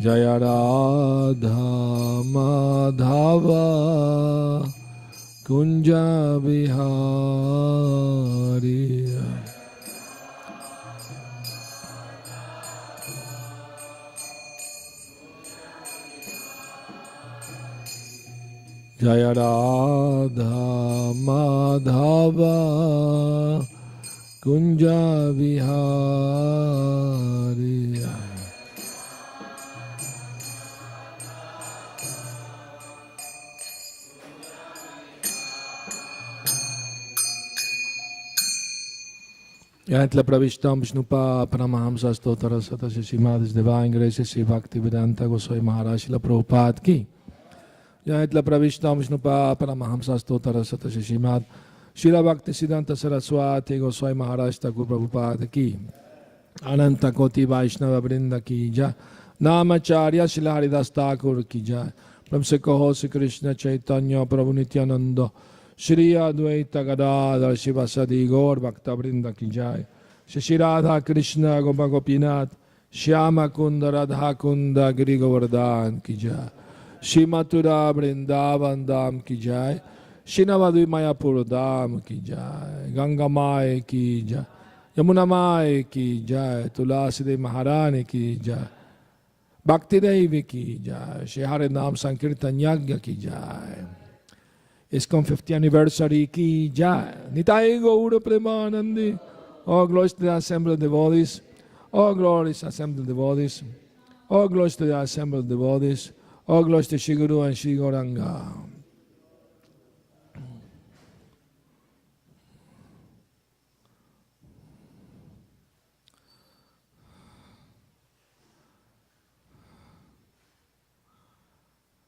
Jaya Radha Madhava Kunja Vihari. Jaya Radha Madhava Kunja Vihari. Yantla Pravishtam Vishnupa Paramahamsa Stotara Sata Srimad Divine Grace Sri Bhakti Vedanta Goswami Maharaj Srila Prabhupada ki. Yantla Pravishtam Vishnupa Paramahamsa Stotara Sata Srimad Srila Bhakti Siddhanta Saraswati Goswami Maharaj Thakur Prabhupada ki. Ananta Koti Vaishnava Vrinda ki jai. Namacharya Srila Haridas Thakur ki jai. From Sekaho Sri Krishna Chaitanya Prabhu Nityananda Shri Advaita Gadadhar Shivasadi Gaur Bhakta Vrinda ki jai. Shri Radha Krishna Gopa Gopinath Shyama Kunda Radha Kunda Giri Govardhan ki jai. Shri Mathura Vrindavan Dham ki jai. Shri Navadvi Mayapur Dham ki jai. Ganga Mai ki jai. Yamuna Mai ki jai. Tulasi Devi Maharani ki jai. Bhakti Devi ki jai. Shri Hari Nam Sankirtan Yagya ki jai. ISKCON 50th anniversary ki jai. Nitai Gaura Premanandi. All glories to the assembled devotees. All glories assembled devotees. All glories to the assembled devotees. All glories to Shri Guru and Shri Gauranga.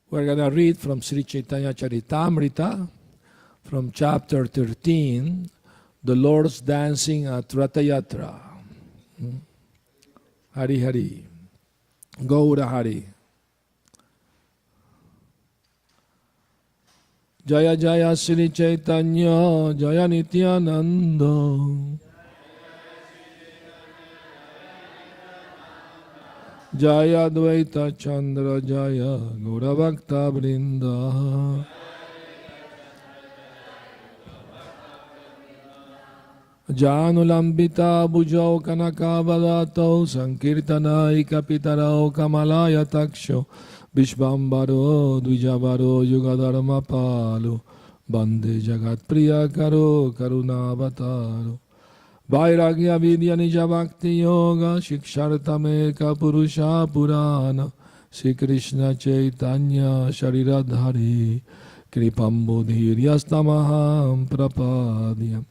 We're going to read from Sri Chaitanya Charitamrita, from chapter 13, the Lord's dancing at Ratha Yatra. Hari Hari. Gaura Hari. Jaya Jaya Sri Chaitanya, Jaya Nityananda. Jaya Dvaita Chandra Jaya Gaura Bhakta Vrinda. Janulambita Bhujau Kanakavadato Sankirtanai Kapitarao Kamalaya Taksho Vishvambaro Dvijavaro Yugadharma Palo Bande Jagat Priya Karo Karunavataro Vairagya Vidya Nija Bhakti Yoga Shikshartameka Purusha Purana Sri Krishna Chaitanya Shariradhari Kripambudhiryastamaham Prapadyam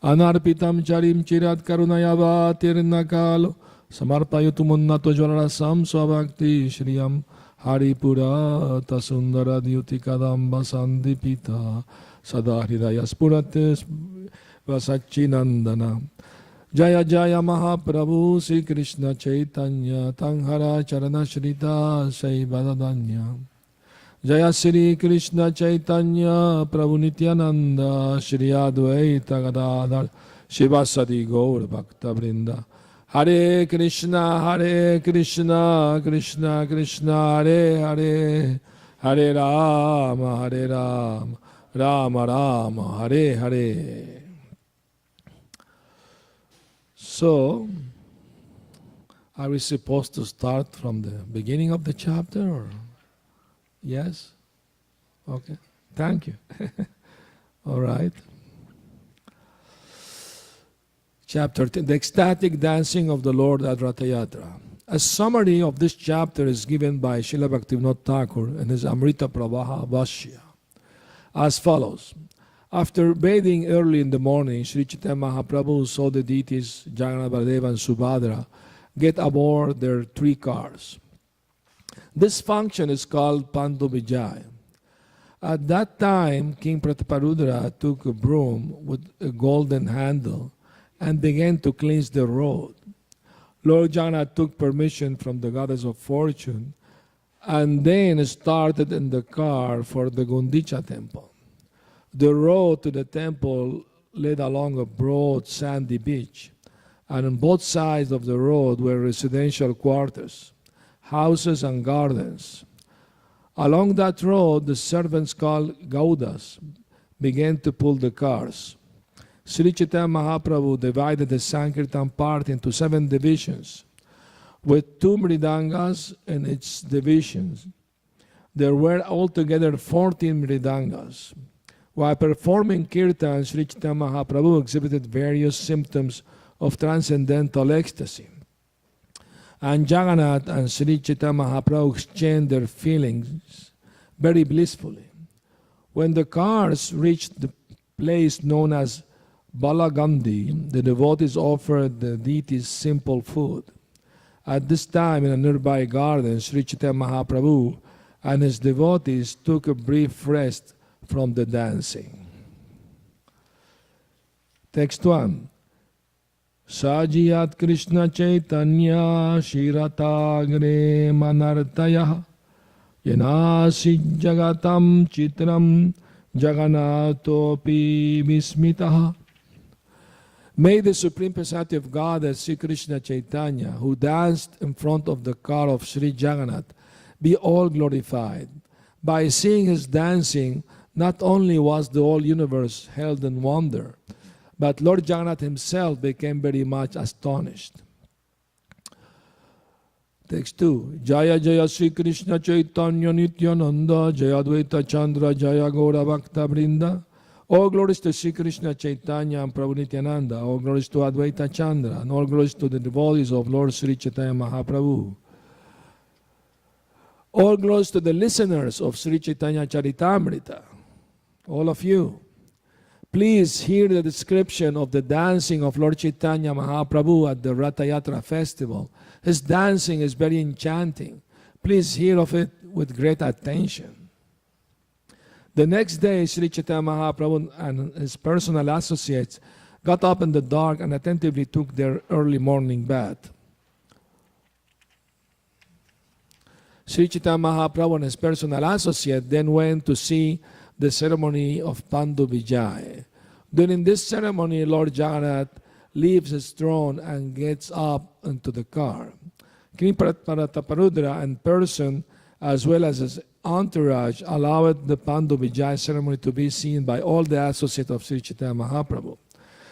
Anarpitam Charim Chirat Karunayavatirnakalo Samarpayutumunnato Jvarasam Swabhakti Shriyam Haripurata Sundara Dyuti Kadamba Sandipita Sadahridaya Spurates Vasachinandana Jaya Jaya Mahaprabhu Sri Krishna Chaitanya Tanghara Charana Shrita Saivadadanya Jaya Sri Krishna Chaitanya Prabhu Nityananda Shri Advaita Gadadhar Shivasadi Gaur Bhakta Vrinda Hare Krishna Krishna Krishna Hare Hare Hare Rama Rama Rama Hare Hare. So, are we supposed to start from the beginning of the chapter? Or? Yes? Okay. Thank you. All right. Chapter 10, the ecstatic dancing of the Lord at Ratha Yatra. A summary of this chapter is given by Srila Bhaktivinoda Thakur in his Amrita Pravaha Bhashya as follows. After bathing early in the morning, Sri Chaitanya Mahaprabhu saw the deities Jagannath, Baladeva and Subhadra get aboard their 3 cars. This function is called Pandu Vijay. At that time, King Prataparudra took a broom with a golden handle and began to cleanse the road. Lord Jagannath took permission from the goddess of fortune and then started in the car for the Gundicha temple. The road to the temple led along a broad sandy beach, and on both sides of the road were residential quarters. houses and gardens. Along that road, the servants called Gaudas began to pull the cars. Sri Chaitanya Mahaprabhu divided the Sankirtan part into 7 divisions, with 2 mridangas in its divisions. There were altogether 14 mridangas. While performing kirtan, Sri Chaitanya Mahaprabhu exhibited various symptoms of transcendental ecstasy. And Jagannath and Sri Chaitanya Mahaprabhu exchanged their feelings very blissfully. When the cars reached the place known as Balagandhi, the devotees offered the deities simple food. At this time, in a nearby garden, Sri Chaitanya Mahaprabhu and his devotees took a brief rest from the dancing. Text 1. Sajiyat Krishna Chaitanya Shiratagre Manartaya Yanasi Jagatam Chitram Jagannatopi Vismitaha. May the Supreme Personality of God, as Sri Krishna Chaitanya, who danced in front of the car of Sri Jagannath, be all glorified. By seeing his dancing, not only was the whole universe held in wonder, but Lord Jagannath himself became very much astonished. Text 2. Jaya Jaya Sri Krishna Chaitanya Nityananda Jaya Advaita Chandra Jaya Gaura Bhakta Brinda. All glories to Sri Krishna Chaitanya and Prabhu Nityananda. All glories to Advaita Chandra. And all glories to the devotees of Lord Sri Chaitanya Mahaprabhu. All glories to the listeners of Sri Chaitanya Charitamrita. All of you. Please hear the description of the dancing of Lord Chaitanya Mahaprabhu at the Ratha Yatra festival. His dancing is very enchanting. Please hear of it with great attention. The next day, Sri Chaitanya Mahaprabhu and his personal associates got up in the dark and attentively took their early morning bath. Sri Chaitanya Mahaprabhu and his personal associate then went to see the ceremony of Pandu Vijay. During this ceremony, Lord Jagannath leaves his throne and gets up into the car. King Prataparudra in person, as well as his entourage, allowed the Pandu Vijay ceremony to be seen by all the associates of Sri Chaitanya Mahaprabhu.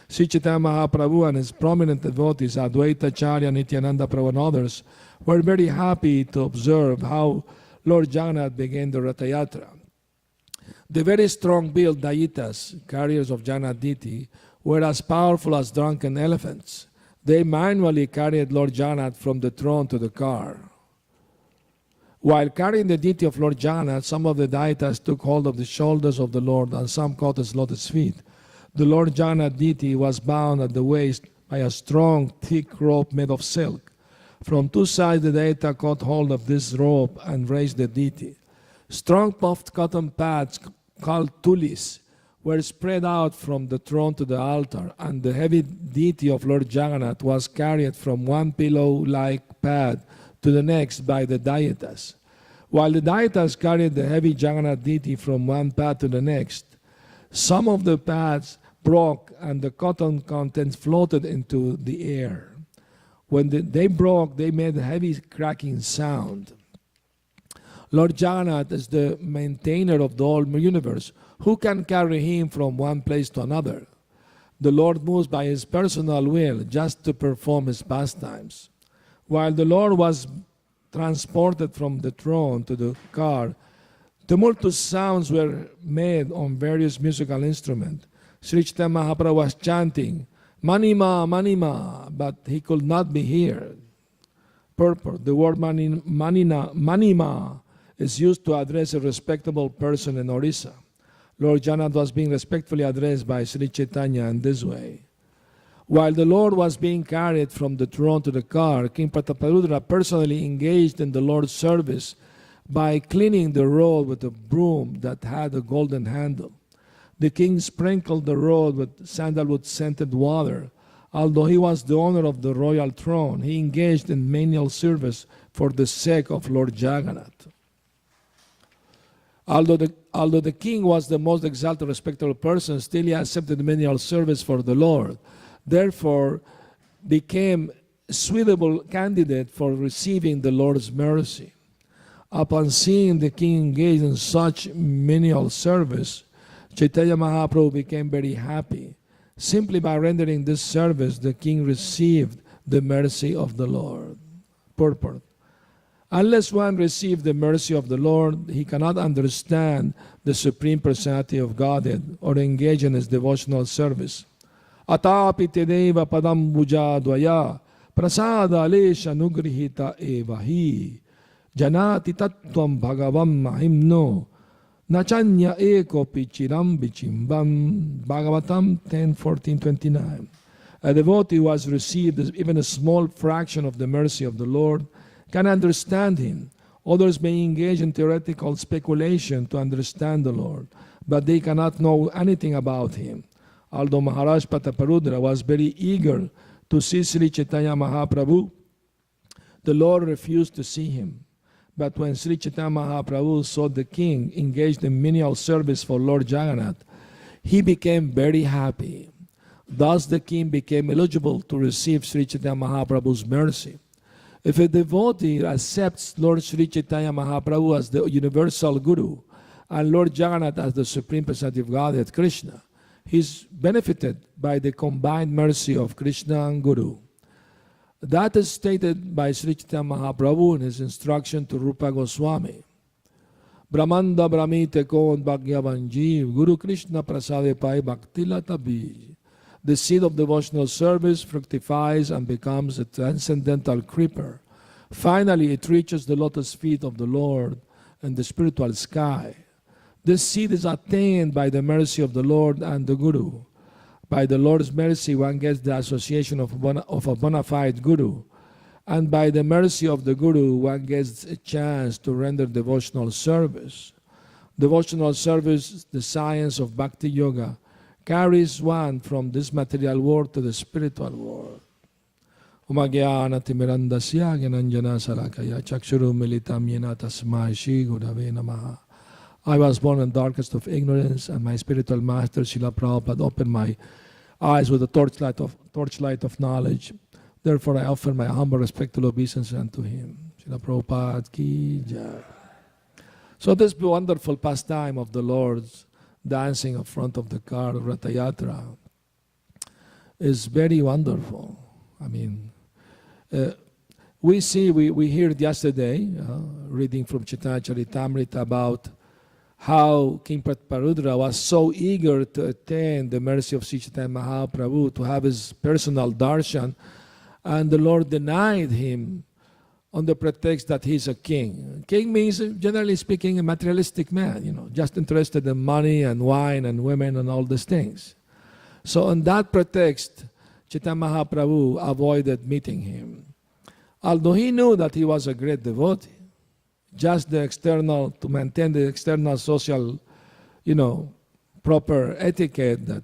Sri Chaitanya Mahaprabhu and his prominent devotees, Advaita Acharya, Nityananda Prabhu and others, were very happy to observe how Lord Jagannath began the Ratha Yatra. The very strong-built Dayitas, carriers of Jagannath deity, were as powerful as drunken elephants. They manually carried Lord Jagannath from the throne to the car. While carrying the deity of Lord Jagannath, some of the Dayitas took hold of the shoulders of the Lord and some caught his lotus feet. The Lord Jagannath deity was bound at the waist by a strong, thick rope made of silk. From 2 sides, the Dayita caught hold of this rope and raised the deity. Strong puffed cotton pads called tulis were spread out from the throne to the altar, and the heavy deity of Lord Jagannath was carried from one pillow-like pad to the next by the Dayitas. While the Dayitas carried the heavy Jagannath deity from one pad to the next, some of the pads broke and the cotton contents floated into the air. When they broke, they made a heavy cracking sound. Lord Jagannath is the maintainer of the whole universe. Who can carry him from one place to another? The Lord moves by his personal will just to perform his pastimes. While the Lord was transported from the throne to the car, tumultuous sounds were made on various musical instruments. Sri Chaitanya Mahaprabhu was chanting, Manima, Manima, but he could not be heard. Purport, the word Manima is used to address a respectable person in Orissa. Lord Jagannath was being respectfully addressed by Sri Chaitanya in this way. While the Lord was being carried from the throne to the car, King Prataparudra personally engaged in the Lord's service by cleaning the road with a broom that had a golden handle. The king sprinkled the road with sandalwood-scented water. Although he was the owner of the royal throne, he engaged in menial service for the sake of Lord Jagannath. Although the king was the most exalted, respectable person, still he accepted menial service for the Lord. Therefore, became suitable candidate for receiving the Lord's mercy. Upon seeing the king engaged in such menial service, Chaitanya Mahaprabhu became very happy. Simply by rendering this service, the king received the mercy of the Lord. Purport. Unless one receives the mercy of the Lord, he cannot understand the Supreme Personality of Godhead or engage in his devotional service. Atapi tedeva padam buja dvaya prasada alesha nugrihita evahi janati tattvam bhagavam mahimno nachanya eko pichiram bichimbam. Bhagavatam 10:14-29. A devotee who has received even a small fraction of the mercy of the Lord can understand him. Others may engage in theoretical speculation to understand the Lord, but they cannot know anything about him. Although Maharaj Prataparudra was very eager to see Sri Chaitanya Mahaprabhu, the Lord refused to see him. But when Sri Chaitanya Mahaprabhu saw the king engaged in menial service for Lord Jagannath, he became very happy. Thus the king became eligible to receive Sri Chaitanya Mahaprabhu's mercy. If a devotee accepts Lord Sri Chaitanya Mahaprabhu as the universal Guru and Lord Jagannath as the Supreme Personality of Godhead, Krishna, he is benefited by the combined mercy of Krishna and Guru. That is stated by Sri Chaitanya Mahaprabhu in his instruction to Rupa Goswami. Brahmanda Brahmite Kon Bhagyavan Jeev Guru Krishna Prasade Pai Bhakti Lata Bij. The seed of devotional service fructifies and becomes a transcendental creeper. Finally, it reaches the lotus feet of the Lord and the spiritual sky. This seed is attained by the mercy of the Lord and the Guru. By the Lord's mercy, one gets the association of a bona fide Guru. And by the mercy of the Guru, one gets a chance to render devotional service. Devotional service, the science of Bhakti Yoga, carries one from this material world to the spiritual world. Umagyana timirandasya gyananjana sarakaya chakshuru militam yena tasmai shri gurave namaha. I was born in darkest of ignorance, and my spiritual master Srila Prabhupada opened my eyes with the torchlight of knowledge. Therefore I offer my humble respectful obeisance unto him. Srila Prabhupada ki jai. So this wonderful pastime of the Lord's dancing in front of the car of Ratha Yatra is very wonderful. I mean, we heard yesterday, reading from Chaitanya Charitamrita, about how King Prataparudra was so eager to attain the mercy of Sri Chaitanya Mahaprabhu, to have his personal darshan, and the Lord denied him on the pretext that he's a king. King means, generally speaking, a materialistic man, just interested in money and wine and women and all these things. So on that pretext, Chaitanya Mahaprabhu avoided meeting him. Although he knew that he was a great devotee, just to maintain the external social, proper etiquette, that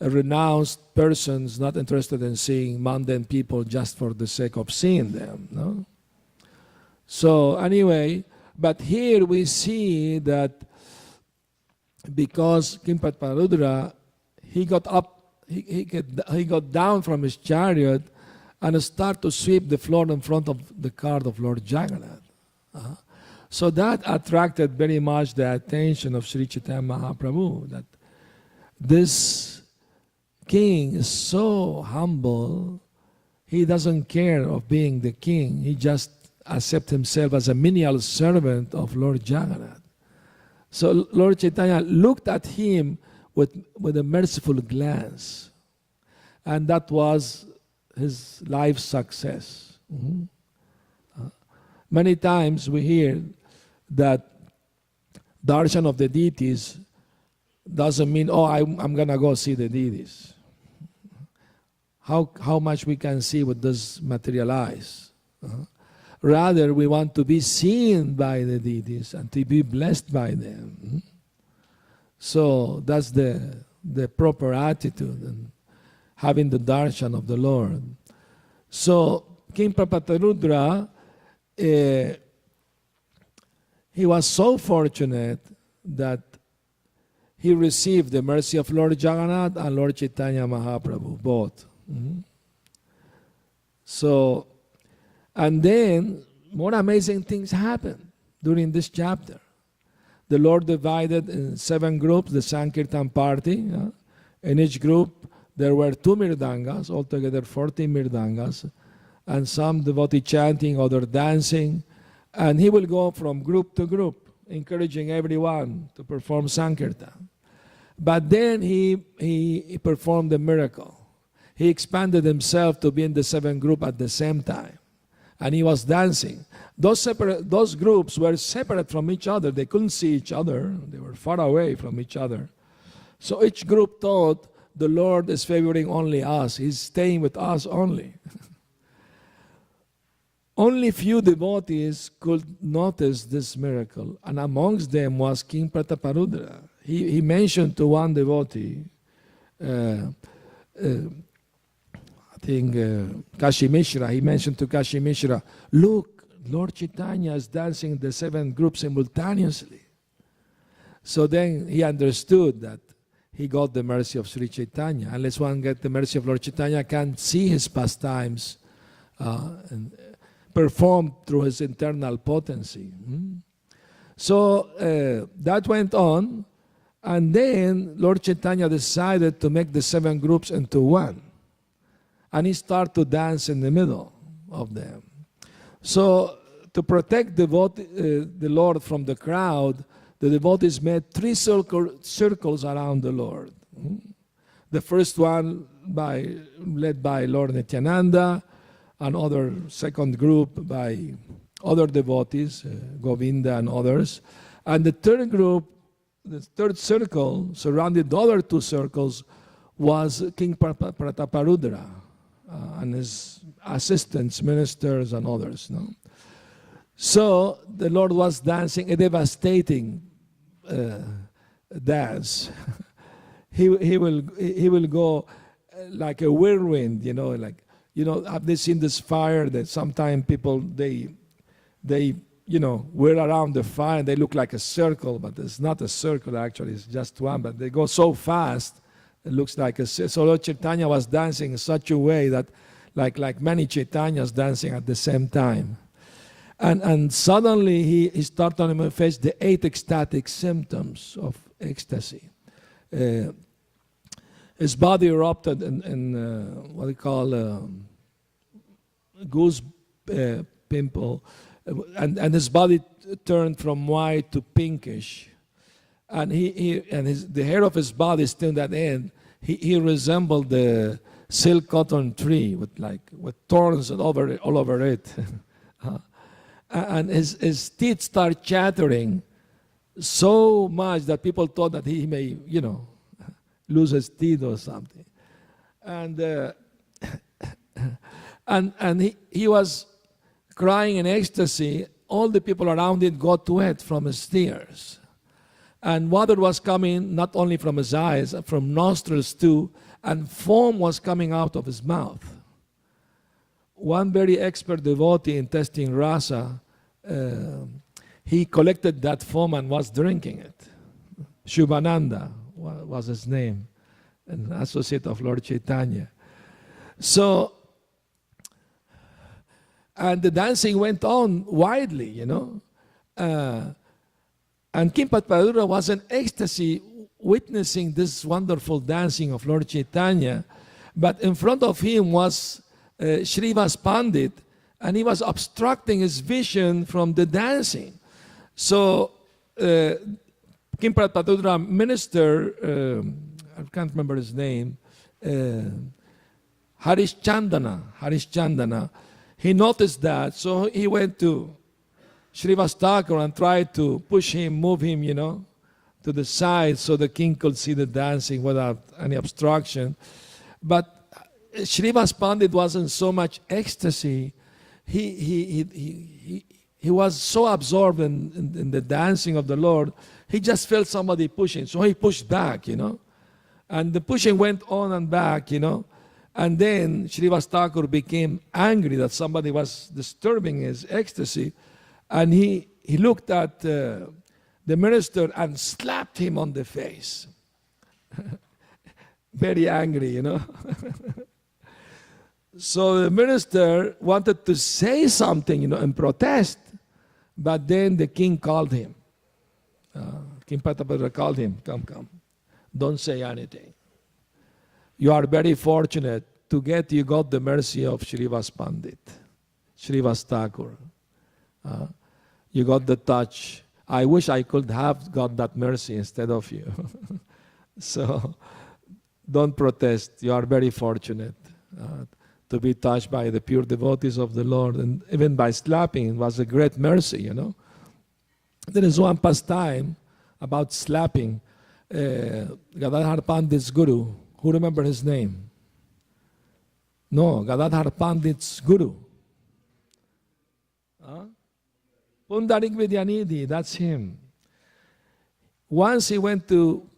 a renounced person is not interested in seeing mundane people just for the sake of seeing them, no? So anyway, but here we see that because King Prataparudra, he got up, he got down from his chariot and started to sweep the floor in front of the car of Lord Jagannath. So that attracted very much the attention of Sri Chaitanya Mahaprabhu, that this king is so humble, he doesn't care of being the king, he just accepts himself as a menial servant of Lord Jagannath. So Lord Chaitanya looked at him with a merciful glance, and that was his life success. Many times we hear that darshan of the deities doesn't mean, I'm going to go see the deities. How much we can see with this material eyes. Rather, we want to be seen by the deities and to be blessed by them. So that's the proper attitude, and having the darshan of the Lord. So King Prataparudra, he was so fortunate that he received the mercy of Lord Jagannath and Lord Chaitanya Mahaprabhu, both. So, and then more amazing things happened during this chapter. The Lord divided in 7 groups the Sankirtan party. In each group, there were 2 mirdangas, altogether 14 mirdangas, and some devotee chanting, other dancing. And he will go from group to group, encouraging everyone to perform Sankirtan. But then he performed a miracle. He expanded himself to be in the 7 group at the same time. And he was dancing. Those groups were separate from each other. They couldn't see each other. They were far away from each other. So each group thought the Lord is favoring only us. He's staying with us only. Only few devotees could notice this miracle. And amongst them was King Prataparudra. He mentioned to one devotee, I think Kashi Mishra, he mentioned to Kashi Mishra, look, Lord Chaitanya is dancing in the 7 groups simultaneously. So then he understood that he got the mercy of Sri Chaitanya. Unless one gets the mercy of Lord Chaitanya, can't see his pastimes and performed through his internal potency. So that went on, and then Lord Chaitanya decided to make the 7 groups into one. And he started to dance in the middle of them. So to protect the Lord from the crowd, the devotees made 3 circles around the Lord. The first one led by Lord Nityananda, another second group by other devotees, Govinda and others. And the third group, the third circle, surrounded the other 2 circles, was King Prataparudra and his assistants, ministers, and others. No? So the Lord was dancing a devastating dance. he will go like a whirlwind, have they seen this fire that sometimes people, they whirl around the fire and they look like a circle, but it's not a circle actually, it's just one, but they go so fast, it looks like a circle. So Lord Chaitanya was dancing in such a way that like many Chaitanyas dancing at the same time. And suddenly he started to manifest the 8 ecstatic symptoms of ecstasy. His body erupted in what we call goose pimple, and his body turned from white to pinkish, and the hair of his body still that end. He resembled the silk cotton tree with thorns all over it. And his teeth start chattering so much that people thought that he may, lose his teeth or something. And and he was crying in ecstasy. All the people around it got wet from his tears. And water was coming not only from his eyes, from nostrils too, and foam was coming out of his mouth. One very expert devotee in testing rasa, he collected that foam and was drinking it. Shubhananda was his name, an associate of Lord Chaitanya. So, and the dancing went on widely, and King Prataparudra was in ecstasy witnessing this wonderful dancing of Lord Chaitanya, but in front of him was Srivas Pandit, and he was obstructing his vision from the dancing. So King Prataparudra minister, I can't remember his name, Harish Chandana, he noticed that, so he went to Srivas Thakur and tried to push him, move him, to the side so the king could see the dancing without any obstruction. But Srivas Pandit wasn't so much ecstasy. He was so absorbed in the dancing of the Lord, he just felt somebody pushing. So he pushed back, And the pushing went on and back, And then Srivas Thakur became angry that somebody was disturbing his ecstasy. And he looked at the minister and slapped him on the face. Very angry, So the minister wanted to say something, and protest. But then the king called him. King Patapatra called him, come. Don't say anything. You are very fortunate you got the mercy of Srivas Pandit, Srivas Thakur. You got the touch. I wish I could have got that mercy instead of you. So don't protest. You are very fortunate to be touched by the pure devotees of the Lord. And even by slapping was a great mercy, There is one pastime about slapping. Gadadhar Pandit's guru. Who remember his name? No, Gadadhar Pandit's guru. Pundarik Vidyanidhi, that's him. Once he went to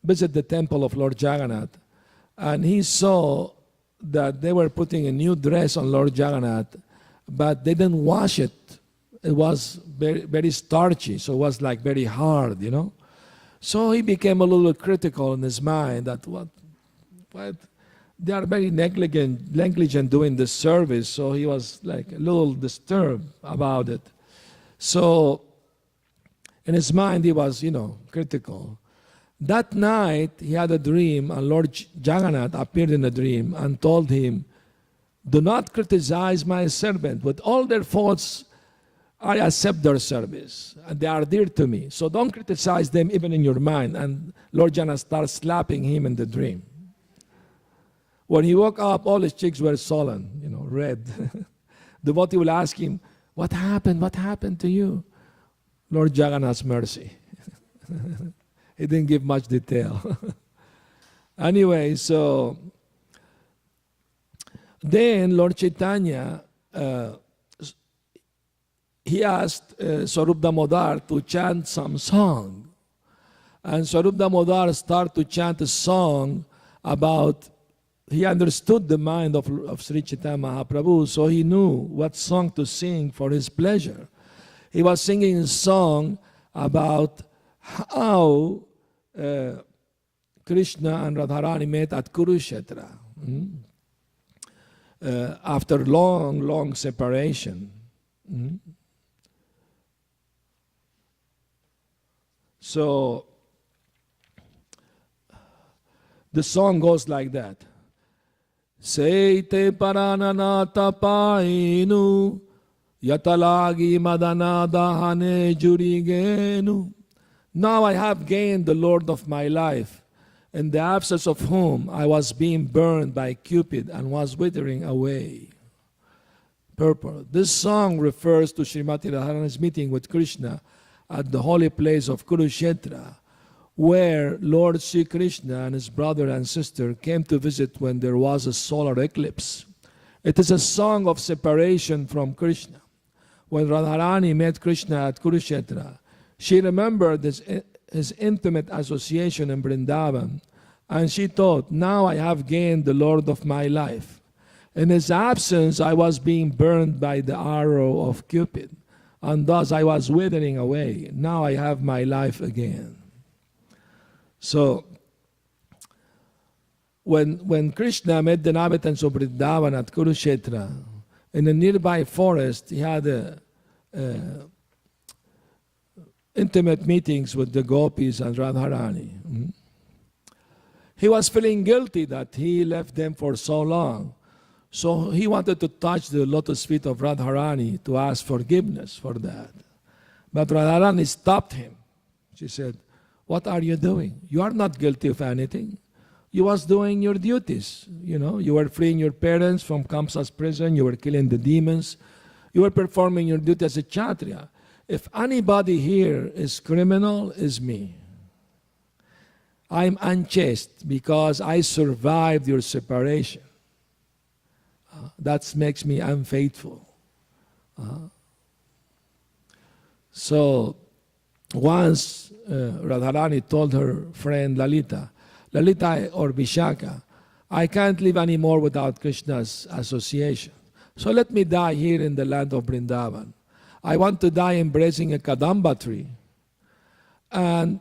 visit the temple of Lord Jagannath, and he saw that they were putting a new dress on Lord Jagannath, but they didn't wash it. It was very, very starchy, so it was like very hard, So he became a little critical in his mind that what they are very negligent doing this service. So he was like a little disturbed about it. So in his mind he was, critical. That night he had a dream, and Lord Jagannath appeared in a dream and told him, "Do not criticize my servant. With all their faults, I accept their service, and they are dear to me. So don't criticize them even in your mind." And Lord Jagannath started slapping him in the dream. When he woke up, all his cheeks were swollen, red. The devotee will ask him, "What happened? What happened to you?" Lord Jagannath's mercy. He didn't give much detail. Anyway, so then Lord Chaitanya, he asked Swarup Damodar to chant some song. And Swarup Damodar started to chant a song about, he understood the mind of Sri Chaitanya Mahaprabhu, so he knew what song to sing for his pleasure. He was singing a song about how Krishna and Radharani met at Kurukshetra after long separation. So the song goes like that. Seite parananata painu yatalagi madana dahane jurigenu. Now I have gained the Lord of my life, in the absence of whom I was being burned by Cupid and was withering away. Purport. This song refers to Srimati Radharani's meeting with Krishna at the holy place of Kurukshetra, where Lord Sri Krishna and his brother and sister came to visit when there was a solar eclipse. It is a song of separation from Krishna. When Radharani met Krishna at Kurukshetra, she remembered his intimate association in Vrindavan, and she thought, "Now I have gained the Lord of my life. In his absence, I was being burned by the arrow of Cupid, and thus I was withering away. Now I have my life again." So, when Krishna met the inhabitants of Vrindavan at Kurukshetra, in a nearby forest, he had intimate meetings with the gopis and Radharani. He was feeling guilty that he left them for so long. So he wanted to touch the lotus feet of Radharani to ask forgiveness for that. But Radharani stopped him. She said, "What are you doing? You are not guilty of anything. You was doing your duties. You were freeing your parents from Kamsa's prison. You were killing the demons. You were performing your duty as a Kshatriya. If anybody here is criminal, it's me. I'm unchaste because I survived your separation. That makes me unfaithful." So once Radharani told her friend Lalita or Vishaka, "I can't live anymore without Krishna's association. So let me die here in the land of Vrindavan. I want to die embracing a Kadamba tree. And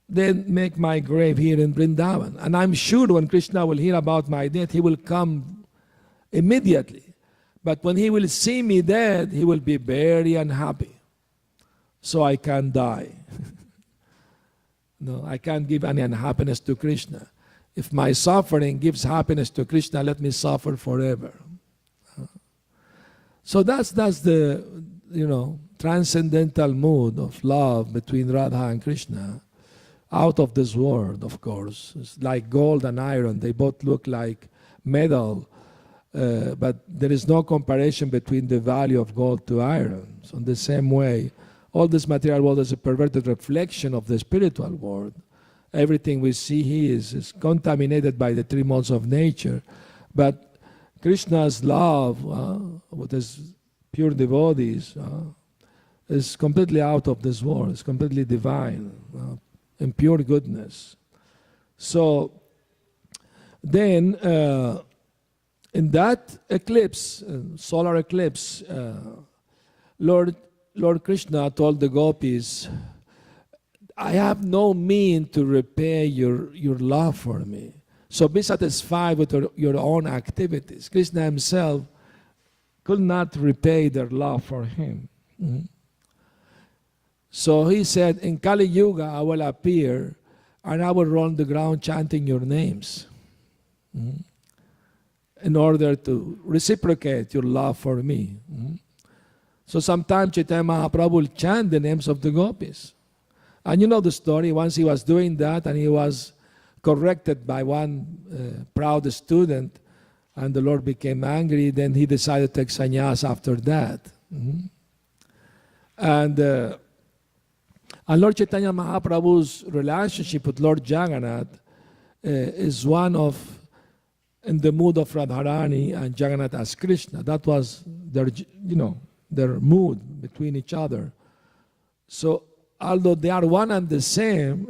then make my grave here in Vrindavan. And I'm sure when Krishna will hear about my death, he will come immediately. But when he will see me dead, he will be very unhappy. So I can't die. No, I can't give any unhappiness to Krishna. If my suffering gives happiness to Krishna, let me suffer forever. So that's the transcendental mood of love between Radha and Krishna. Out of this world, of course. It's like gold and iron. They both look like metal, but there is no comparison between the value of gold to iron. So in the same way, all this material world is a perverted reflection of the spiritual world. Everything we see here is contaminated by the three modes of nature. But Krishna's love, with his pure devotees, is completely out of this world. It's completely divine, in pure goodness. So then, in that eclipse, solar eclipse, Lord Krishna told the gopis, I have no mean to repay your love for me. So be satisfied with your own activities. Krishna himself could not repay their love for him. Mm-hmm. So he said, in Kali Yuga I will appear and I will roll the ground chanting your names. Mm-hmm. In order to reciprocate your love for me. Mm-hmm. So sometimes Chaitanya Mahaprabhu will chant the names of the gopis. And you know the story, once he was doing that and he was corrected by one proud student and the Lord became angry, then he decided to take sannyas after that. Mm-hmm. And Lord Chaitanya Mahaprabhu's relationship with Lord Jagannath is one of, in the mood of Radharani and Jagannath as Krishna. That was their, their mood between each other. So although they are one and the same,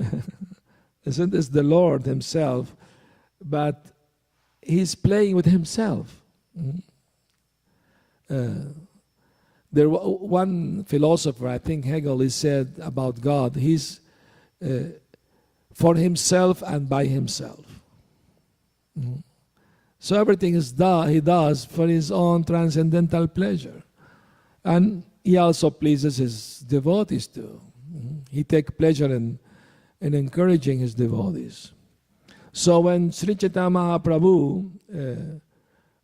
isn't this the Lord himself, but he's playing with himself. There one philosopher, I think Hegel, he said about God, he's for himself and by himself. So everything he does for his own transcendental pleasure. And he also pleases his devotees too. He takes pleasure in encouraging his devotees. So when Sri Chaitanya Mahaprabhu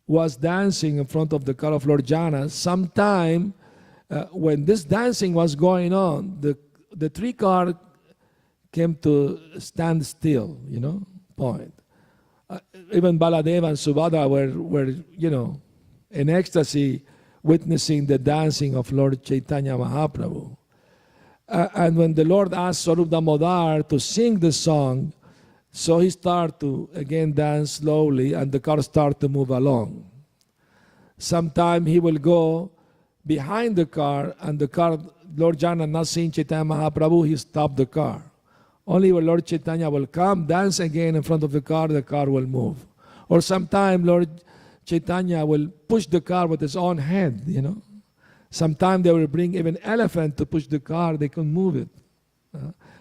was dancing in front of the car of Lord Jagannath, sometime when this dancing was going on, the three car came to stand still, point. Even Baladeva and Subhadra were in ecstasy, witnessing the dancing of Lord Chaitanya Mahaprabhu. And when the Lord asked Swarup Damodar to sing the song, so he started to again dance slowly and the car started to move along. Sometime he will go behind the car and the car, Lord Jagannath not seeing Chaitanya Mahaprabhu, he stopped the car. Only when Lord Chaitanya will come, dance again in front of the car will move. Or sometime Lord Chaitanya will push the car with his own hand, Sometimes they will bring even elephant to push the car, they can move it.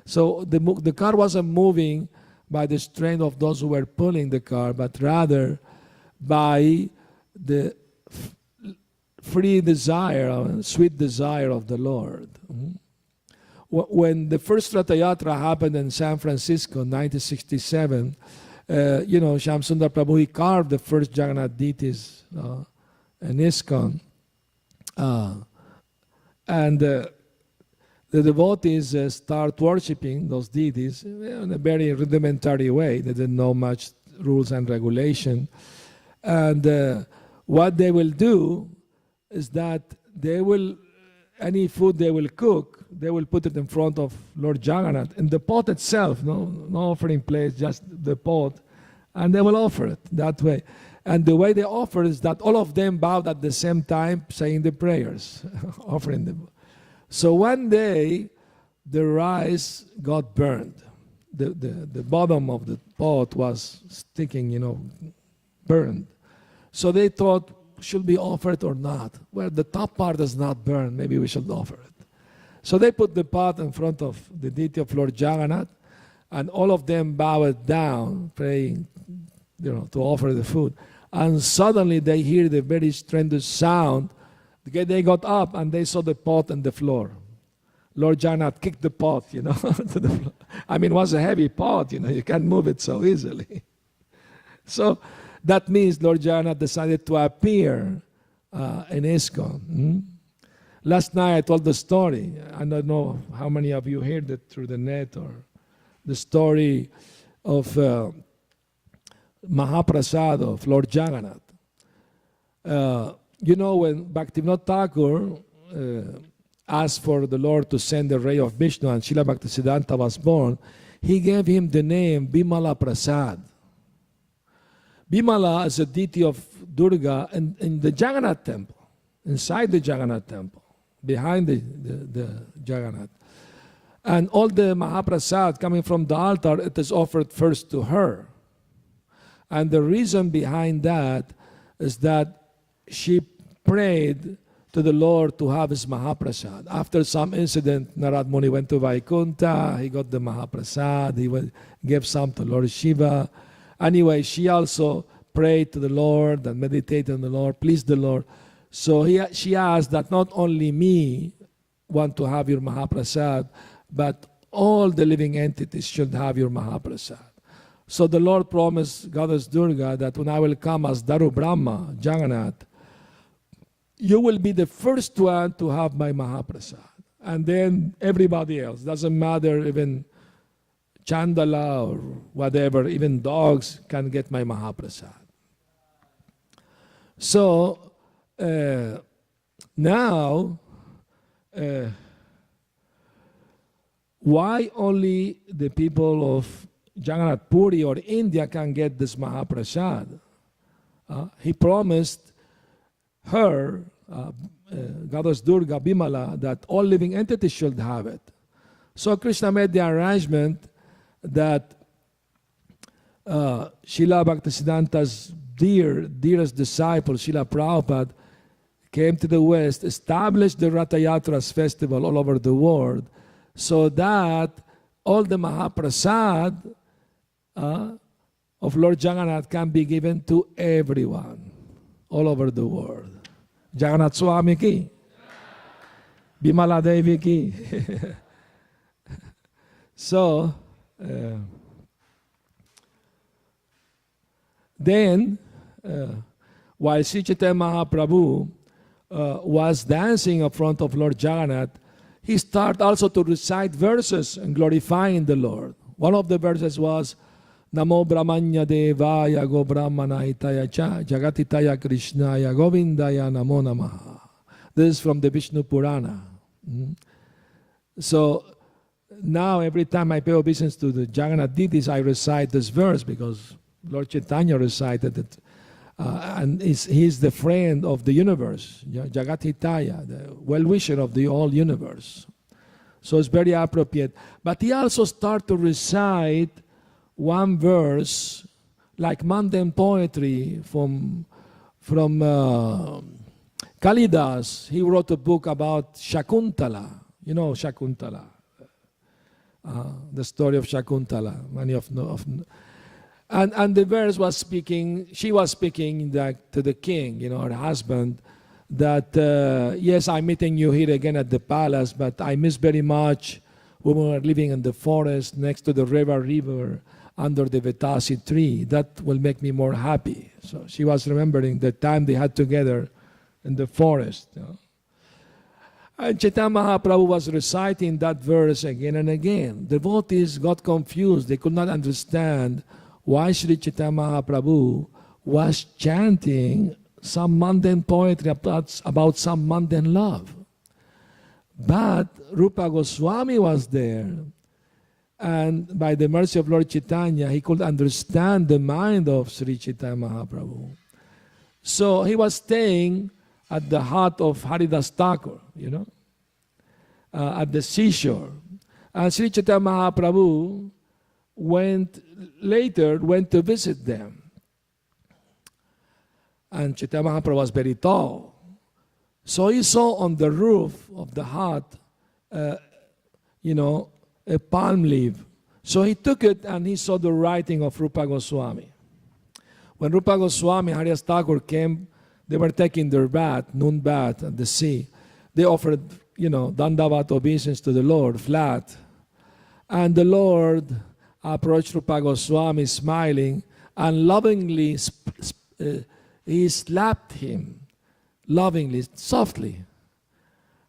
So the car wasn't moving by the strength of those who were pulling the car, but rather by the free desire, sweet desire of the Lord. When the first Ratha Yatra happened in San Francisco in 1967, Shyam Sundar Prabhu, he carved the first Jagannath deities in ISKCON. And the devotees start worshipping those deities in a very rudimentary way. They didn't know much rules and regulation. And what they will do is that they will, any food they will cook, they will put it in front of Lord Jagannath in the pot itself, no offering place, just the pot, and they will offer it that way. And the way they offer is that all of them bowed at the same time, saying the prayers, offering them. So one day, the rice got burned. The bottom of the pot was sticking, burned. So they thought, should we offer it or not? Well, the top part is not burned. Maybe we should offer it. So they put the pot in front of the deity of Lord Jagannath, And all of them bowed down, praying, to offer the food. And suddenly they hear the very tremendous sound. They got up and they saw the pot on the floor. Lord Jagannath kicked the pot, to the floor. I mean, it was a heavy pot, you can't move it so easily. So that means Lord Jagannath decided to appear in ISKCON. Last night I told the story. I don't know how many of you heard it through the net, or the story of Mahaprasad of Lord Jagannath. When Bhaktivinoda Thakur asked for the Lord to send the ray of Vishnu and Srila Bhaktisiddhanta was born, he gave him the name Bimala Prasad. Bimala is a deity of Durga in the Jagannath temple, inside the Jagannath temple, behind the Jagannath. And all the Mahaprasad coming from the altar, it is offered first to her. And the reason behind that is that she prayed to the Lord to have his Mahaprasad. After some incident, Narad Muni went to Vaikuntha, he got the Mahaprasad, he gave some to Lord Shiva. Anyway, she also prayed to the Lord and meditated on the Lord, pleased the Lord. So she asked that not only me want to have your Mahaprasad, but all the living entities should have your Mahaprasad. So the Lord promised Goddess Durga that when I will come as Daru Brahma, Jagannath, you will be the first one to have my Mahaprasad. And then everybody else, doesn't matter, even Chandala or whatever, even dogs can get my Mahaprasad. So now, why only the people of Jagannath Puri or India can get this Mahaprasad? He promised her, Goddess Durga Bimala, that all living entities should have it. So Krishna made the arrangement that Srila Bhaktisiddhanta's dearest disciple, Srila Prabhupada, came to the West, established the Ratha Yatras festival all over the world, so that all the Mahaprasad of Lord Jagannath can be given to everyone all over the world. Jagannath Swami ki, Bimala Devi ki. So, then, while Sri Chaitanya Mahaprabhu was dancing in front of Lord Jagannath, he started also to recite verses and glorifying the Lord. One of the verses was, Namo Brahmanya Devaya Go Brahmana Hitaya Cha Jagatitaya Krishnaya Govindaya Namo Namaha. This is from the Vishnu Purana. So now every time I pay obeisance to the Jagannath deities, I recite this verse because Lord Chaitanya recited it. And he's the friend of the universe, Jagatitaya, the well-wisher of the whole universe. So it's very appropriate. But he also started to recite one verse, like mundane poetry from Kalidas. He wrote a book about Shakuntala. You know Shakuntala, the story of Shakuntala. Many of and the verse was speaking. She was speaking to the king, her husband, that yes, I'm meeting you here again at the palace, but I miss very much when we were living in the forest next to the river, under the Vetasi tree. That will make me more happy. So she was remembering the time they had together in the forest. And Chaitanya Mahaprabhu was reciting that verse again and again. Devotees got confused. They could not understand why Sri Chaitanya Mahaprabhu was chanting some mundane poetry about some mundane love. But Rupa Goswami was there, and by the mercy of Lord Chaitanya, he could understand the mind of Sri Chaitanya Mahaprabhu. So he was staying at the hut of Haridas Thakur, at the seashore. And Sri Chaitanya Mahaprabhu went to visit them. And Chaitanya Mahaprabhu was very tall. So he saw on the roof of the hut, a palm leaf So he took it and he saw the writing of Rupa Goswami. When Rupa Goswami, Haridas Thakur came, they were taking their bath, noon bath at the sea. They offered, dandavat obeisance to the Lord, flat. And the Lord approached Rupa Goswami smiling and lovingly, he slapped him, lovingly, softly.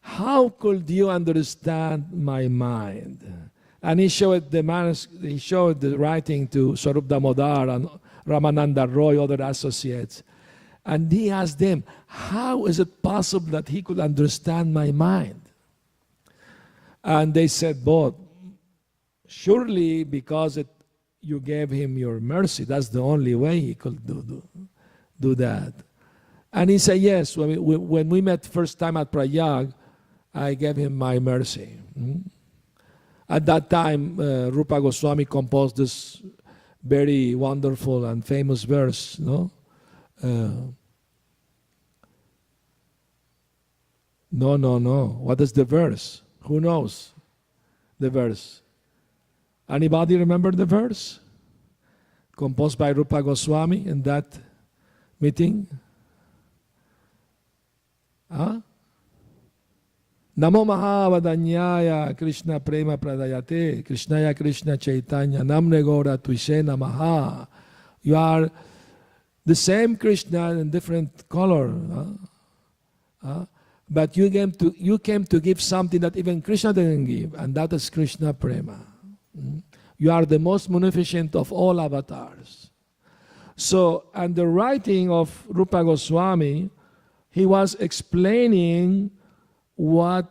How could you understand my mind? And he showed the writing to Swarup Damodar and Ramananda Roy, other associates. And he asked them, how is it possible that he could understand my mind? And they said, both. Surely because you gave him your mercy. That's the only way he could do that. And he said, yes, when we met first time at Prayag, I gave him my mercy. At that time, Rupa Goswami composed this very wonderful and famous verse, no? No. What is the verse? Who knows the verse? Anybody remember the verse? Composed by Rupa Goswami in that meeting? Huh? Namo Mahavadanyaya Krishna Prema Pradayate Krishnaya Krishna Chaitanya Namne Gora Tuise Namaha. You are the same Krishna in different color. But you came to give something that even Krishna didn't give, and that is Krishna Prema. You are the most munificent of all avatars. So, and the writing of Rupa Goswami, he was explaining what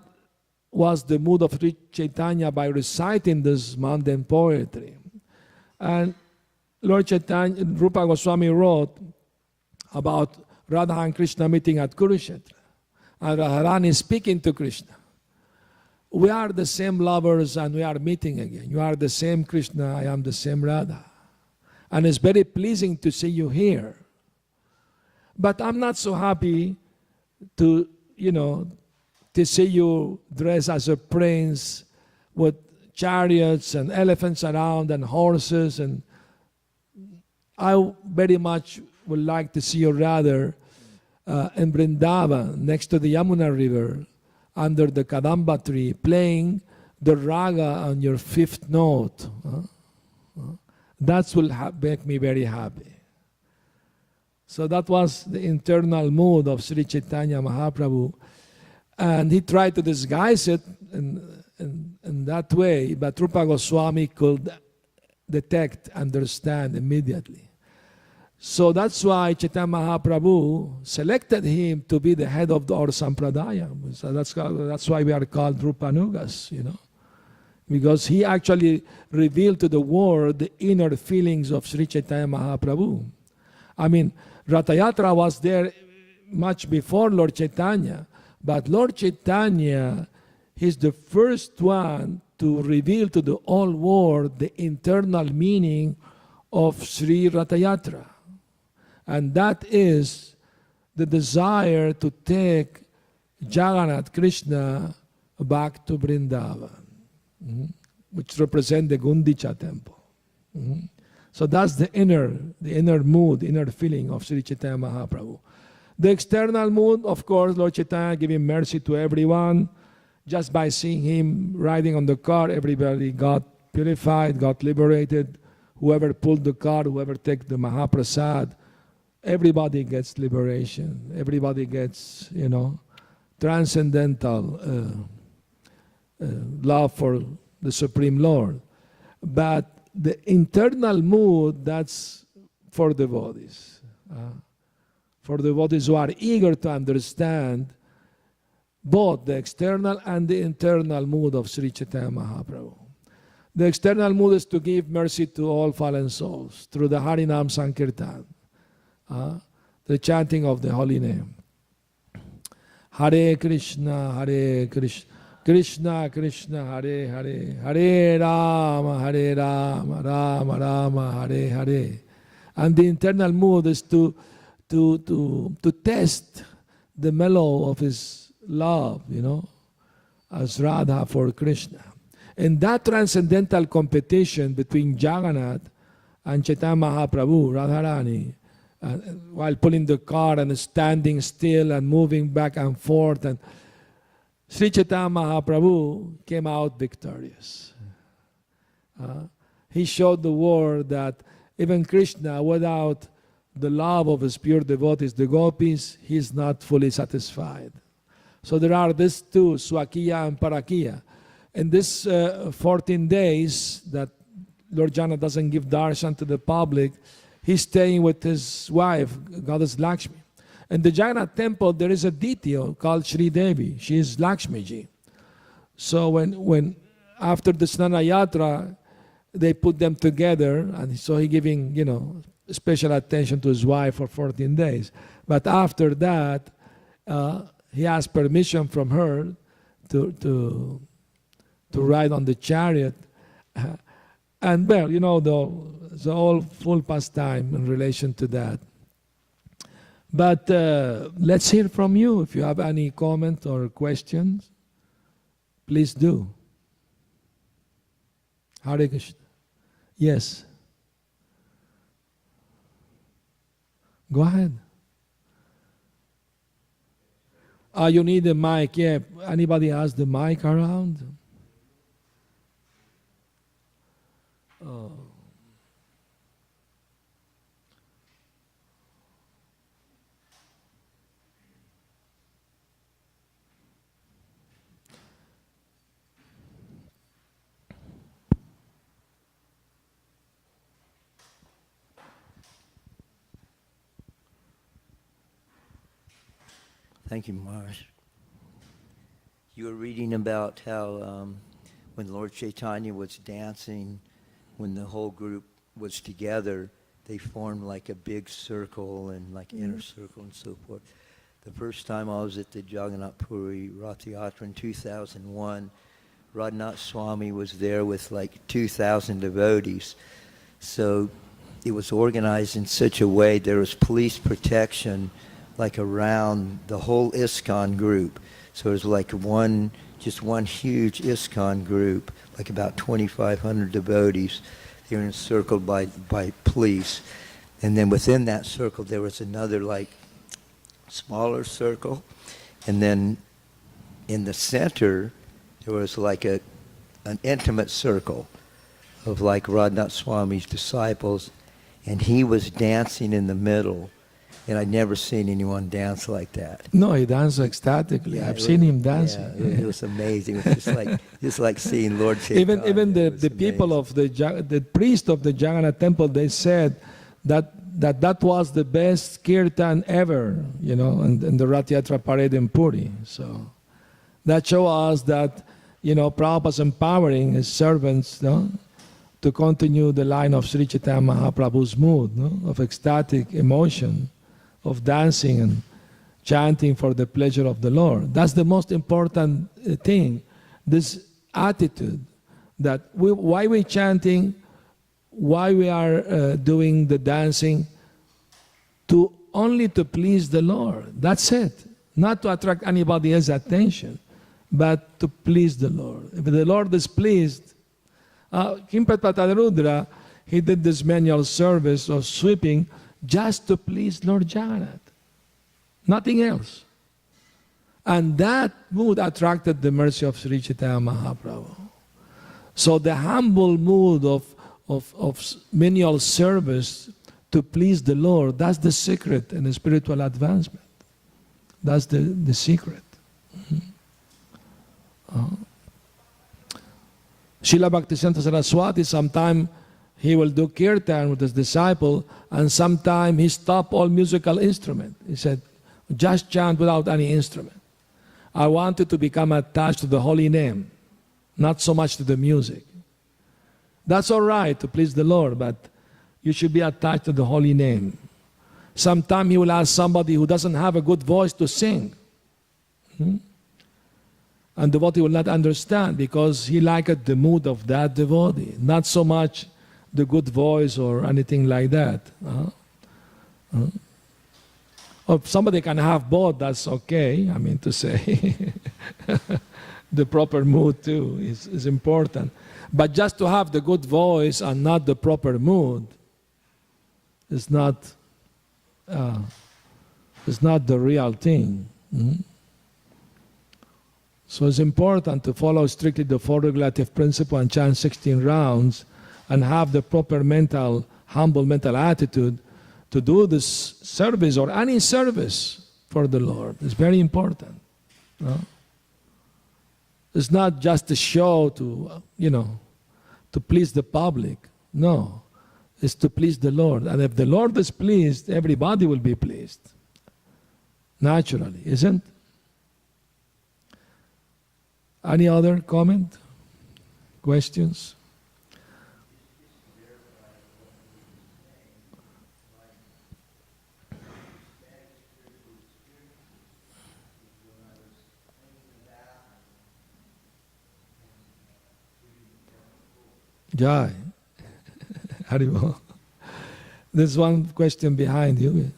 was the mood of Sri Chaitanya by reciting this mountain poetry. And Lord Chaitanya, Rupa Goswami wrote about Radha and Krishna meeting at Kurukshetra. And Radharani speaking to Krishna. We are the same lovers and we are meeting again. You are the same Krishna, I am the same Radha. And it's very pleasing to see you here. But I'm not so happy to see you dressed as a prince with chariots and elephants around and horses. And I very much would like to see you rather in Vrindavan, next to the Yamuna River, under the Kadamba tree, playing the raga on your fifth note. That will make me very happy. So that was the internal mood of Sri Chaitanya Mahaprabhu. And he tried to disguise it in that way, but Rupa Goswami could detect, understand immediately. So that's why Chaitanya Mahaprabhu selected him to be the head of our Sampradaya. So that's why we are called Rupanugas, because he actually revealed to the world the inner feelings of Sri Chaitanya Mahaprabhu. I mean, Ratayatra was there much before Lord Chaitanya, but Lord Chaitanya, he's the first one to reveal to the whole world the internal meaning of Sri Ratayatra. And that is the desire to take Jagannath Krishna back to Vrindavan, which represents the Gundicha temple. So that's the inner mood, inner feeling of Sri Chaitanya Mahaprabhu. The external mood, of course, Lord Chaitanya giving mercy to everyone. Just by seeing him riding on the car, everybody got purified, got liberated. Whoever pulled the car, whoever took the Mahaprasad, everybody gets liberation. Everybody gets, transcendental love for the Supreme Lord. But the internal mood, that's for devotees. For devotees who are eager to understand both the external and the internal mood of Sri Chaitanya Mahaprabhu. The external mood is to give mercy to all fallen souls through the Harinam Sankirtan, the chanting of the holy name. Hare Krishna, Krishna Krishna, Hare Hare, Hare Rama, Rama Rama, Hare Hare. And the internal mood is to test the mellow of his love, as Radha for Krishna. In that transcendental competition between Jagannath and Chaitanya Mahaprabhu, Radharani, while pulling the car and standing still and moving back and forth, and Sri Chaitanya Mahaprabhu came out victorious. He showed the world that even Krishna, without the love of his pure devotees, the gopis, he is not fully satisfied. So there are these two, Swakiya and Parakiya. In this 14 days that Lord Jagannath doesn't give darshan to the public, he's staying with his wife, Goddess Lakshmi. In the Jagannath temple, there is a deity called Sri Devi. She is Lakshmi ji. So when after the Snana Yatra, they put them together, and so he giving, special attention to his wife for 14 days. But after that, he asked permission from her to ride on the chariot. And well, it's all full pastime in relation to that. But let's hear from you. If you have any comment or questions, please do. Hare Krishna. Yes. Go ahead. You need a mic. Yeah. Anybody has the mic around? Oh. Thank you, Maharaj. You were reading about how when Lord Chaitanya was dancing, when the whole group was together, they formed like a big circle and like inner circle and so forth. The first time I was at the Jagannath Puri Rath Yatra in 2001, Radhanath Swami was there with like 2,000 devotees. So it was organized in such a way there was police protection like around the whole ISKCON group. So it was like just one huge ISKCON group, like about 2,500 devotees. They were encircled by police. And then within that circle there was another like smaller circle. And then in the center there was like an intimate circle of like Radhanath Swami's disciples. And he was dancing in the middle. And I'd never seen anyone dance like that. No, he danced ecstatically. Yeah, I've seen him dancing. Yeah, it was amazing. It was just like seeing Lord Chaitanya. Even the people of the priest of the Jagannath temple, they said that was the best kirtan ever, in the Rath Yatra parade in Puri. So that shows us that, Prabhupada's empowering his servants, to continue the line of Sri Chaitanya Mahaprabhu's mood, of ecstatic emotion, of dancing and chanting for the pleasure of the Lord. That's the most important thing, this attitude that why we're chanting, why we are doing the dancing, only to please the Lord. That's it. Not to attract anybody else's attention, but to please the Lord. If the Lord is pleased, Kimpatpata Rudra, he did this manual service of sweeping just to please Lord Jagannath. Nothing else. And that mood attracted the mercy of Sri Chaitanya Mahaprabhu. So the humble mood of menial service to please the Lord, that's the secret in the spiritual advancement. That's the secret. Srila Bhaktisiddhanta Saraswati, sometime he will do kirtan with his disciple, and sometime he stopped all musical instrument. He said, just chant without any instrument. I wanted to become attached to the holy name, not so much to the music. That's all right to please the Lord, but you should be attached to the holy name. Sometime he will ask somebody who doesn't have a good voice to sing. And the devotee will not understand because he liked the mood of that devotee, not so much the good voice or anything like that. Or if somebody can have both, that's okay, to say. the proper mood too is important. But just to have the good voice and not the proper mood is not the real thing. So it's important to follow strictly the four regulative principle and chant 16 rounds and have the proper humble mental attitude to do this service or any service for the Lord. It's very important. It's not just a show to please the public. No, it's to please the Lord. And if the Lord is pleased, everybody will be pleased. Naturally, isn't? Any other comment? Questions? Jai. Haribol. There's one question behind you.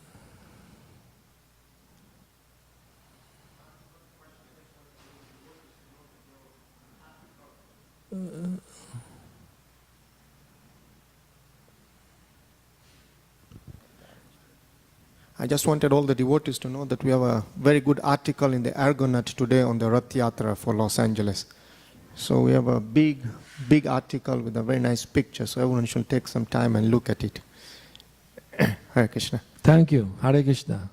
I just wanted all the devotees to know that we have a very good article in the Argonaut today on the Rath Yatra for Los Angeles. So we have a big article with a very nice picture, so everyone should take some time and look at it. Hare Krishna. Thank you. Hare Krishna.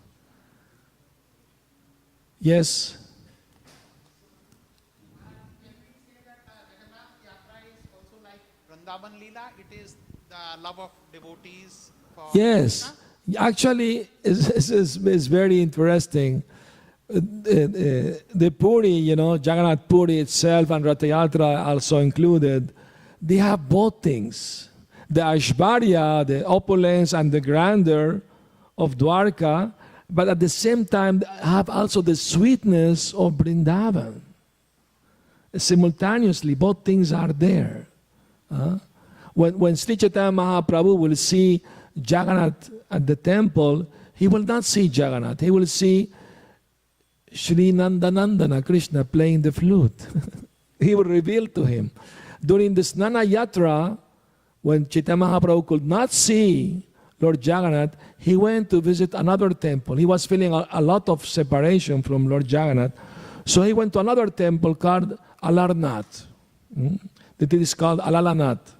Yes. Vrindavan Leela, it is the love of devotees for Yes. Krishna? Actually, it's very interesting. The Puri, Jagannath Puri itself and Rath Yatra also included, they have both things. The Aishvarya, the opulence and the grandeur of Dwarka, but at the same time have also the sweetness of Vrindavan. Simultaneously, both things are there. When Sri Chaitanya Mahaprabhu will see Jagannath at the temple, he will not see Jagannath. He will see Shri Nandanandana Krishna playing the flute. He will reveal to him. During the Snana Yatra, when Chaitanya Mahaprabhu could not see Lord Jagannath, he went to visit another temple. He was feeling a lot of separation from Lord Jagannath. So he went to another temple called Alarnath. It is called Alalanath.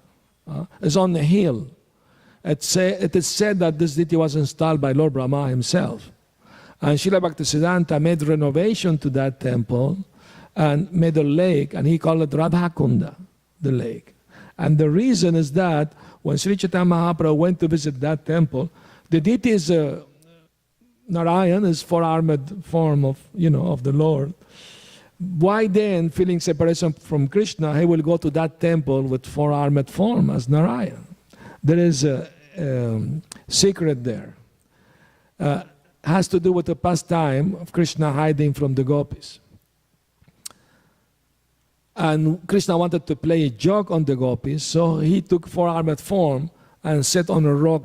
It's on the hill. It is said that this deity was installed by Lord Brahma himself. And Srila Bhaktisiddhanta made renovation to that temple and made a lake, and he called it Radhakunda, the lake. And the reason is that when Sri Chaitanya Mahaprabhu went to visit that temple, the deity is Narayan, is four-armed form of the Lord. Why then, feeling separation from Krishna, he will go to that temple with four-armed form as Narayan? There is a secret there. Has to do with the pastime of Krishna hiding from the gopis. And Krishna wanted to play a joke on the gopis, so he took four-armed form and sat on a rock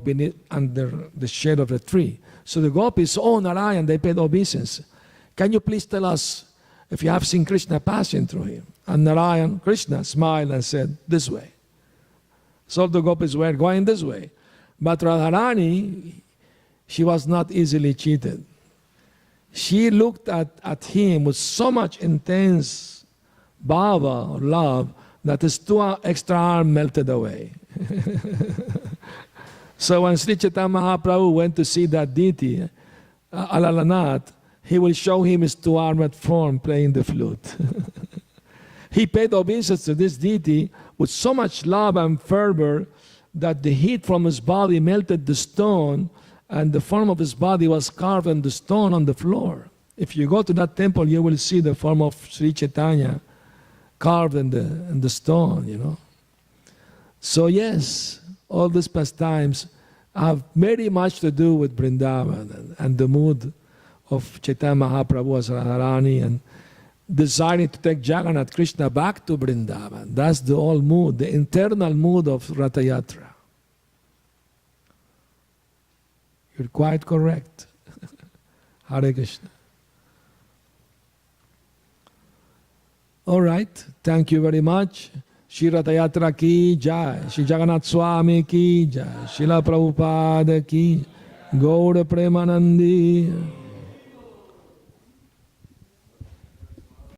under the shade of a tree. So the gopis, oh Narayan, they paid obeisance. Can you please tell us if you have seen Krishna passing through him? And Narayan, Krishna, smiled and said, this way. So the gopis were going this way. But Radharani, she was not easily cheated. She looked at him with so much intense bhava or love that his two extra arm melted away. So when Sri Chaitanya Mahaprabhu went to see that deity, Alalanath, he will show him his two-armed form playing the flute. He paid obeisance to this deity with so much love and fervor that the heat from his body melted the stone, and the form of his body was carved in the stone on the floor. If you go to that temple, you will see the form of Sri Chaitanya carved in the stone, So yes, all these pastimes have very much to do with Vrindavan and the mood of Chaitanya Mahaprabhu as Radharani and desiring to take Jagannath Krishna back to Vrindavan. That's the whole mood, the internal mood of Rath Yatra. You're quite correct. Hare Krishna. All right, thank you very much. Shri Ratha Yatra ki jai, Shri Jagannath Swami ki jai, Srila Prabhupada ki, Gaur Premanandi.